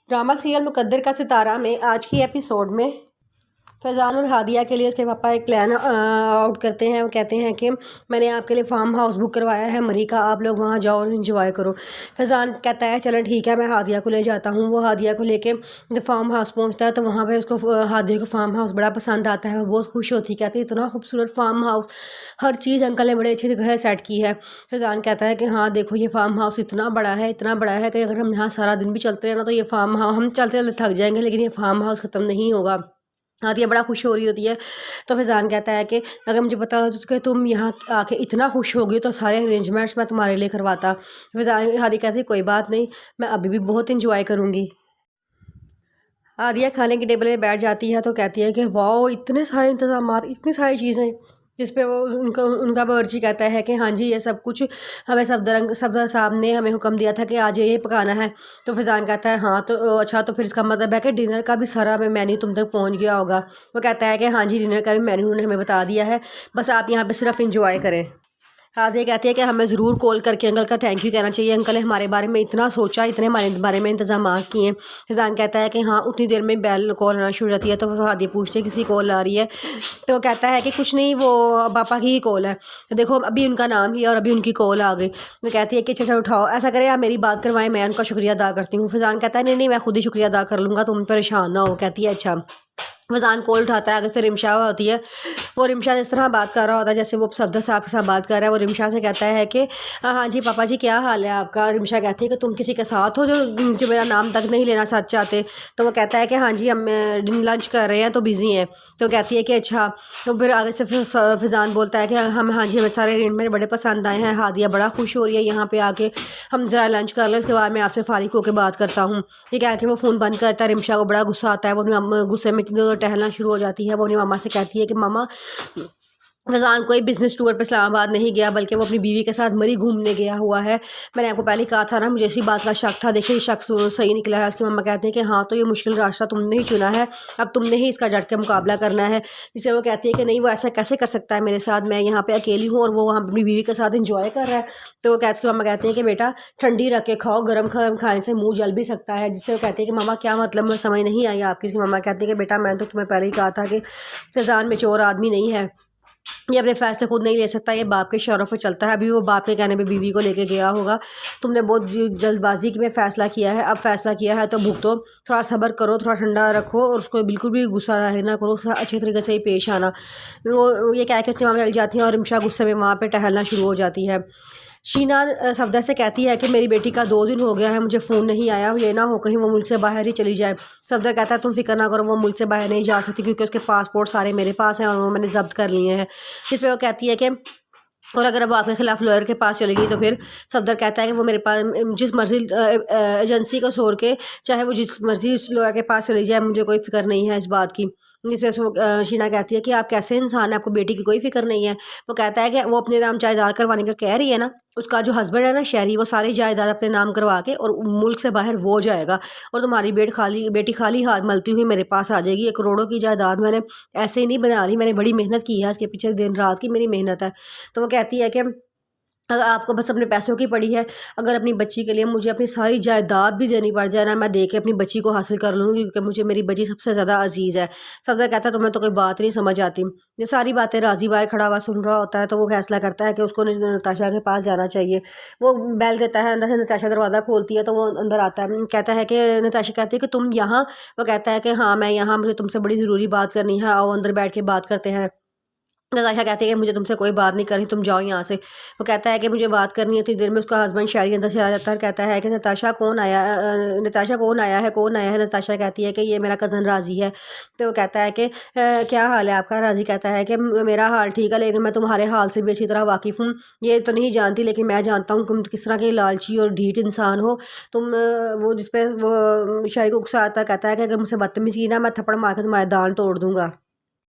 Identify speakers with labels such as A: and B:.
A: Drama serial मुकद्दर का सितारा में आज की एपिसोड में फैज़ान और हादिया के लिए उसके पापा एक प्लान आउट करते हैं। वो कहते हैं कि मैंने आपके लिए फार्म हाउस बुक करवाया है मरी का, आप लोग वहाँ जाओ और इन्जॉय करो। फैज़ान कहता है चलो ठीक है, मैं हादिया को ले जाता हूँ। वो हादिया को लेके जब फार्म हाउस पहुँचता है तो वहाँ पे उसको हादिया को फार्म हाउस बड़ा पसंद आता है। वो बहुत खुश होती है, कहती है इतना खूबसूरत फार्म हाउस, हर चीज़ अंकल ने बड़े अच्छी तरह सेट की है। फैज़ान कहता है कि हाँ देखो ये फार्म हाउस इतना बड़ा है कि अगर हम यहाँ सारा दिन भी चलते रहे ना तो ये फार्म हाउस हम चलते चलते थक जाएंगे, लेकिन ये फार्म हाउस ख़त्म नहीं होगा। हादिया बड़ा खुश हो रही होती है। तो फैज़ान कहता है कि अगर मुझे पता होता कि तुम यहाँ आके इतना खुश होगी तो सारे अरेंजमेंट्स मैं तुम्हारे लिए करवाता। फैज़ान हादिया कहती है कोई बात नहीं, मैं अभी भी बहुत इंजॉय करूँगी। हादिया खाने की टेबल पे बैठ जाती है तो कहती है कि वाह इतने सारे इंतज़ामात, इतनी सारी चीज़ें, जिस पे वो उनका बावर्ची कहता है कि हाँ जी ये सब कुछ हमें सफदर साहब ने हमें हुक्म दिया था कि आज ये पकाना है। तो फैज़ान कहता है हाँ तो अच्छा, तो फिर इसका मतलब है कि डिनर का भी सारा मेन्यू तुम तक पहुंच गया होगा। वो कहता है कि हाँ जी डिनर का भी मेन्यू उन्होंने हमें बता दिया है, बस आप यहाँ पे सिर्फ इंजॉय करें। हादिया कहती है कि हमें ज़रूर कॉल करके अंकल का थैंक यू कहना चाहिए, अंकल ने हमारे बारे में इतना सोचा, इतने हमारे बारे में इंतजाम किए। फैज़ान कहता है कि हाँ उतनी देर में बेल कॉल आना शुरू हो जाती है। तो हादिया पूछते हैं किसी कॉल आ रही है, तो वो कहता है कि कुछ नहीं, वो पापा की ही कॉल है, तो देखो अभी उनका नाम ही और अभी उनकी कॉल आ गई। वो कहती है कि अच्छा उठाओ, ऐसा करें आप मेरी बात करवाएं, मैं उनका शुक्रिया अदा करती हूँ। फैज़ान कहता है नहीं नहीं मैं खुद ही शुक्रिया अदा कर लूँगा, तुम परेशान ना हो। कहती है अच्छा। फैज़ान कॉल उठाता है, आगे से रिमशा होती है। वो रिमशा इस तरह बात कर रहा होता है जैसे वो सफदर साहब के साथ बात कर रहा है। वो रिमशा से कहता है कि हाँ जी पापा जी क्या हाल है आपका। रिमशा कहती है कि तुम किसी के साथ हो जो मेरा नाम तक नहीं लेना साथ चाहते। तो वो कहता है कि हाँ जी हम लंच कर रहे हैं तो बिज़ी हैं। तो कहती है कि अच्छा। तो फिर आगे से फैज़ान बोलता है कि हम हाँ जी हमें सारे अरेंजमेंट बड़े पसंद आए हैं। हादिया बड़ा खुश हो रही है यहाँ पे आके, हम ज़रा लंच कर लें उसके बाद मैं आपसे फारिग होकर बात करता हूँ। ठीक है कि वो फ़ोन बंद करता है। रिमशा को बड़ा गुस्सा आता है, वो गुस्से में टहलना शुरू हो जाती है। वो अपनी मामा से कहती है कि मामा फैज़ान कोई बिज़नेस टूर पे इस्लामाबाद नहीं गया, बल्कि वो अपनी बीवी के साथ मरी घूमने गया हुआ है। मैंने आपको पहले कहा था ना, मुझे इसी बात का शक था, देखिए शख्स सही निकला है। उसकी मम्मा कहते हैं कि हाँ तो ये मुश्किल रास्ता तुमने ही चुना है, अब तुमने ही इसका डट के मुकाबला करना है। जिससे वो कहती है कि नहीं वो ऐसा कैसे कर सकता है मेरे साथ, मैं यहाँ पे अकेली हूँ और वो वहाँ अपनी बीवी के साथ इंजॉय कर रहा है। तो वो उसकी मम्मा कहती है कि बेटा ठंडी रख के खाओ, गर्म खाने से मुँह जल भी सकता है। जिससे वो कहती है कि मामा क्या मतलब, मुझे समझ नहीं आई आपकी। उसकी मम्मा कहती है कि बेटा मैंने तो तुम्हें पहले ही कहा था कि फैज़ान मैच्योर आदमी नहीं है, ये अपने फैसले खुद नहीं ले सकता, ये बाप के इशारों पर चलता है। अभी वो बाप के कहने पे बीवी को लेके गया होगा, तुमने बहुत जल्दबाजी में फ़ैसला किया है, अब फैसला किया है तो भुगतो, थोड़ा सब्र करो, थोड़ा ठंडा रखो और उसको बिल्कुल भी गुस्सा ना करो, अच्छे तरीके से ही पेश आना। वो ये कह के वहाँ चल जाती हैं और रिमशा गुस्से में वहाँ पर टहलना शुरू हो जाती है। शीना सफदर से कहती है कि मेरी बेटी का 2 दिन हो गया है, मुझे फ़ोन नहीं आया, ये ना हो कहीं वो मुल्क से बाहर ही चली जाए। सफदर कहता है तुम फिक्र ना करो, वो मुल्क से बाहर नहीं जा सकती क्योंकि उसके पासपोर्ट सारे मेरे पास हैं और वो मैंने जब्त कर लिए हैं। जिस पर वो कहती है कि और अगर वो आपके खिलाफ लॉयर के पास चली गई तो फिर। सफदर कहता है कि वो मेरे पास जिस मर्जी एजेंसी को छोड़ के चाहे वो जिस मर्जी लॉयर के पास चली जाए, मुझे कोई फिक्र नहीं है इस बात की। जिससे वो शीना कहती है कि आप कैसे इंसान हैं, आपको बेटी की कोई फिक्र नहीं है। वो कहता है कि वो अपने नाम जायदाद करवाने का कह रही है ना, उसका जो हस्बैंड है ना शहरी, वो सारी जायदाद अपने नाम करवा के और मुल्क से बाहर वो जाएगा और तुम्हारी बेटी खाली हाथ मलती हुई मेरे पास आ जाएगी। 1 करोड़ों की जायदाद मैंने ऐसे ही नहीं बना रही, मैंने बड़ी मेहनत की है, इसके पीछे दिन रात की मेरी मेहनत है। तो वो कहती है कि अगर आपको बस अपने पैसों की पड़ी है, अगर अपनी बच्ची के लिए मुझे अपनी सारी जायदाद भी देनी पड़ जाए ना, मैं दे के अपनी बच्ची को हासिल कर लूँगी क्योंकि मुझे मेरी बच्ची सबसे ज़्यादा अजीज़ है। सबसे कहता है तुम्हें तो कोई बात नहीं समझ आती। ये सारी बातें राजी बाहर खड़ा हुआ सुन रहा होता है तो वो फैसला करता है कि उसको नताशा के पास जाना चाहिए। वो बेल देता है, अंदर से नताशा दरवाज़ा खोलती है तो वो अंदर आता है। कहता है कि नताशा कहती है कि तुम यहाँ। वो कहता है कि हाँ मैं यहाँ, मुझे तुमसे बड़ी ज़रूरी बात करनी है, आओ अंदर बैठ के बात करते हैं। नताशा कहती है कि मुझे तुमसे कोई बात नहीं करनी, तुम जाओ यहाँ से। वो कहता है कि मुझे बात करनी है। इतनी देर में उसका हस्बैंड शायरी अंदर से आ जाता है, कहता है कि नताशा कौन आया है कौन आया है। नताशा कहती है कि ये मेरा कज़न राजी है। तो वो कहता है कि क्या हाल है आपका। राजी कहता है कि मेरा हाल ठीक है, लेकिन मैं तुम्हारे हाल से भी अच्छी तरह वाकिफ़ हूँ। ये तो नहीं जानती लेकिन मैं जानता हूँ तुम किस तरह के लालची और ढीठ इंसान हो तुम। वो जिस पे वो शायरी को गुस्सा आता है, कहता है कि अगर मुझसे बदतमीज़ी की ना, मैं थप्पड़ मार के तुम्हारे दांत तोड़ दूँगा।